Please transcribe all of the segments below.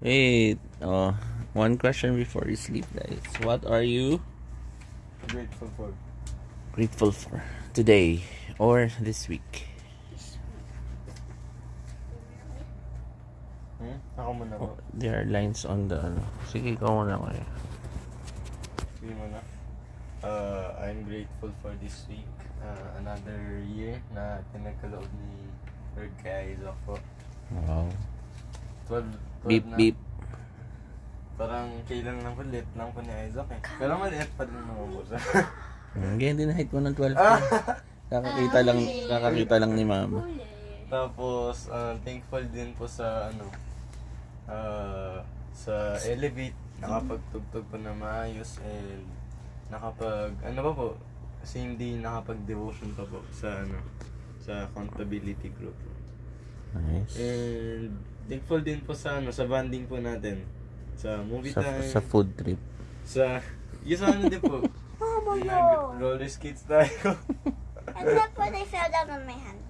Wait, one question before you sleep, guys. What are you grateful for today or this week? Ako muna po. There are lines on the Sige, ikaw muna kayo. Sige muna. I'm grateful for this week. Another year na pinagkaloob ni Lord kay Isaac po. Wow. 12 Beep, na. beep. Parang kailan lang po, late lang po ni Isaac eh. Pero maliit pa din naman po siya. Hindi na hit mo ng 12. Kakakita lang ni mama. Tapos, thankful din po sa sa Elevate, nakapagtugtog po na maayos and same day nakapag-devotion pa po sa sa accountability group. Nice. And thankful din po sa sa bonding po natin sa movie time, Sa food trip. sa yung din po. Roller skates tayo. And that one I fell down on my hand.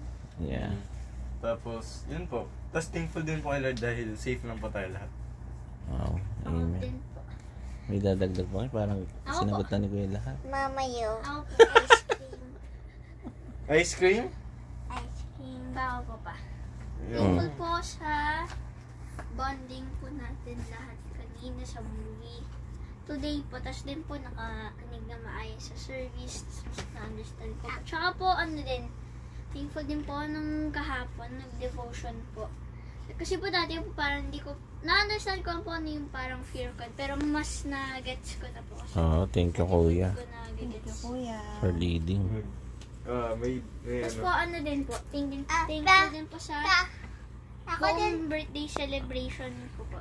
Yeah. Tapos, yun po. Tapos thankful din po kay Lord dahil safe lang po tayo lahat. Wow. Amen. May dadagdag po kayo. Parang sinagot na ni Kuya lahat. Mama, you. Ice cream? Ice cream. Bao po pa. Yung, Thankful po sa bonding po natin lahat kanina sa movie. Today po, tas din po nakakinig na maayos sa service, na-understand ko. Tsaka po thankful din po nung kahapon, nag-devotion po. Kasi po dati po parang hindi ko, na-understand ko po ano yung parang fear ko, pero mas na-gets ko na po. Thank you, Kuya. Thank you, Kuya. For leading. may Tapos po din po, thankful din po sa birthday celebration ko po.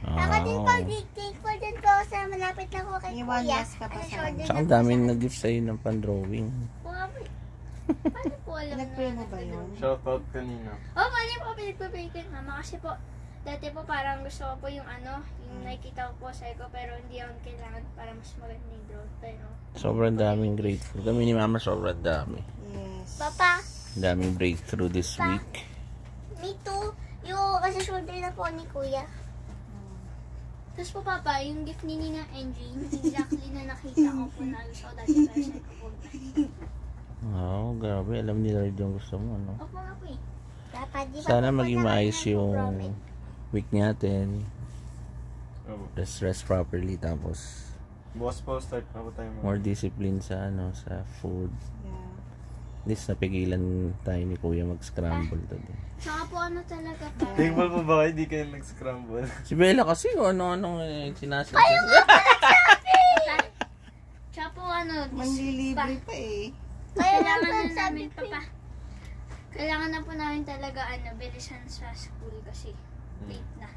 Ako din po, thankful din po sa malapit lang ko kay Kuya. Tsaka ang daming nag-gift sa'yo ng pan-drawing. Paano po alam Nag-pray mo ba yun? shoutout kanina. Paano po pinagpapray kay mama? Kasi po, dati po parang gusto ko po yung yung nakikita ko po sa ko, pero hindi ako kailangan para mas maganda yung drone. Pero, Sobrang daming grateful. Kami ni Mama sobrang dami. Yes. Papa, Daming breakthrough this week. Me too. Yung kasi shoulder na po ni Kuya. tapos po Papa, yung gift ni Nina Engine, exactly na nakita ko po na gusto ko dati pero sa ko po. Wow, grabe. Alam ni Lord yung gusto mo, no? Opo nga po eh. Papa, di ba Sana po maging na maayos kami yung nag-promise? week natin. Opo. Just rest properly. Tapos, Boss po, start na po tayo more discipline sa sa food. Yeah. At least napigilan tayo ni Kuya mag-scramble today. Tsaka po talaga pa. Thankful po ba kayo di kayo nag-scramble? Si Bella kasi ano-anong sinasabi. Tsaka po Manlilibre pa eh. kailangan na namin kailangan na po namin talaga bilisan sa school kasi late na.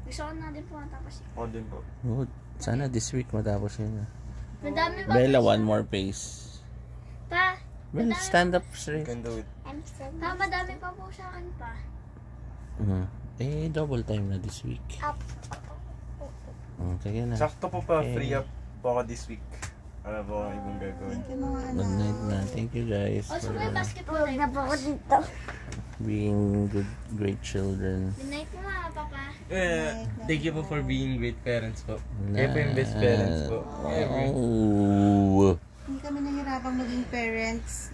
Gusto ko na din po matapos eh. Ako din po. Good. Sana this week matapos yun. Madami pa. Bella, one more pace. Pa, Bella, stand up You straight. can do it. I'm so madami pa po sa akin pa. Double time na this week. up. Sige na. Sakto po pa, Okay. free up po ako this week. Wala po akong ibang gagawin. Good night na. Thank you guys Also, for may basketball Huwag na time. po ako dito. being great children. Good night po mga Papa. Thank you po for being great parents po. Na- Kayo po yung best parents po. Ever. Oh. Hindi kami nahirapang maging parents.